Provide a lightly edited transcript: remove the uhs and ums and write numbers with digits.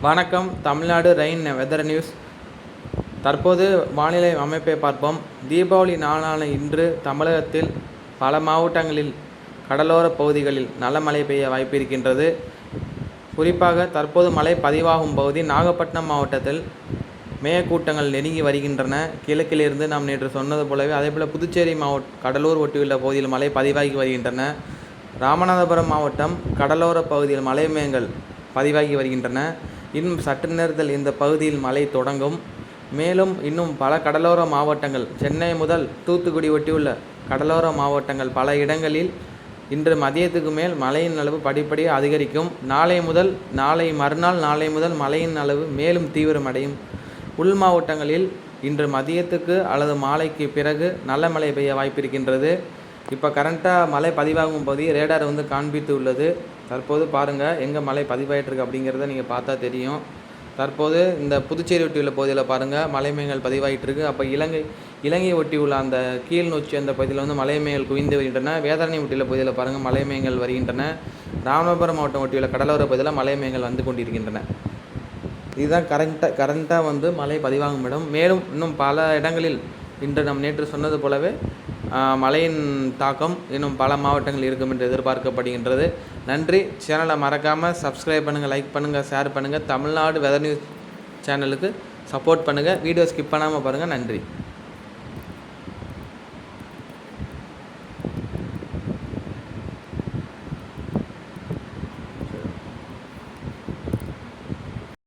வணக்கம். Tamil Nadu rain weather news. தற்போது வானிலை அமைப்பை பார்ப்போம். தீபாவளி நாளான இன்று தமிழகத்தில் பல மாவட்டங்களில் கடலோர பகுதிகளில் நல்ல மழை பெய்ய வாய்ப்பு இருக்கின்றது. குறிப்பாக தற்போது மழை பதிவாகும் பகுதி நாகப்பட்டினம் மாவட்டத்தில் மேகக்கூட்டங்கள் நெருங்கி வருகின்றன. கிழக்கிலிருந்து நாம் நேற்று சொன்னது போலவே அதேபோல் புதுச்சேரி கடலூர் ஒட்டியுள்ள பகுதியில் மழை பதிவாகி வருகின்றன. ராமநாதபுரம் மாவட்டம் கடலோர பகுதியில் மழை மேகங்கள் பதிவாகி வருகின்றன. இன்னும் சற்று நேரத்தில் இந்த பகுதியில் மழை தொடங்கும். மேலும் இன்னும் பல கடலோர மாவட்டங்கள் சென்னை முதல் தூத்துக்குடி ஒட்டியுள்ள கடலோர மாவட்டங்கள் பல இடங்களில் இன்று மதியத்துக்கு மேல் மழையின் அளவு படிப்படியாக அதிகரிக்கும். நாளை முதல் மழையின் அளவு மேலும் தீவிரமடையும். உள் மாவட்டங்களில் இன்று மதியத்துக்கு அல்லது மாலைக்கு பிறகு நல்ல மழை பெய்ய வாய்ப்பு இருக்கின்றது. இப்போ கரண்ட்டாக மழை பதிவாகும் பகுதி ரேடார் காண்பித்து உள்ளது. தற்போது பாருங்கள் எங்கே மழை பதிவாயிட்டிருக்கு அப்படிங்கிறத நீங்கள் பார்த்தா தெரியும். தற்போது இந்த புதுச்சேரி ஒட்டியுள்ள பகுதியில் பாருங்கள் மலை மேகங்கள் பதிவாகிட்டு. அப்போ இலங்கை ஒட்டியுள்ள அந்த கீழ் நோக்கி அந்த பகுதியில் மலை மேகங்கள் குவிந்து வருகின்றன. வேதாரண்யம் ஒட்டியுள்ள பகுதியில் பாருங்கள் மலை மேகங்கள் வருகின்றன. ராமநாதபுரம் மாவட்டம் ஒட்டியுள்ள கடலோர பகுதியில் மலை மேகங்கள் வந்து கொண்டிருக்கின்றன. இதுதான் கரண்ட்டாக மழை பதிவாகும் இடம். மேலும் இன்னும் பல இடங்களில் இன்று நாம் நேற்று சொன்னது போலவே மழையின் தாக்கம் இன்னும் பல மாவட்டங்கள் இருக்கும் என்று எதிர்பார்க்கப்படுகின்றது. நன்றி. சேனலை மறக்காமல் சப்ஸ்கிரைப் பண்ணுங்கள், லைக் பண்ணுங்கள், ஷேர் பண்ணுங்கள். தமிழ்நாடு வெதர் நியூஸ் சேனலுக்கு சப்போர்ட் பண்ணுங்கள். வீடியோ ஸ்கிப் பண்ணாமல் பாருங்கள். நன்றி.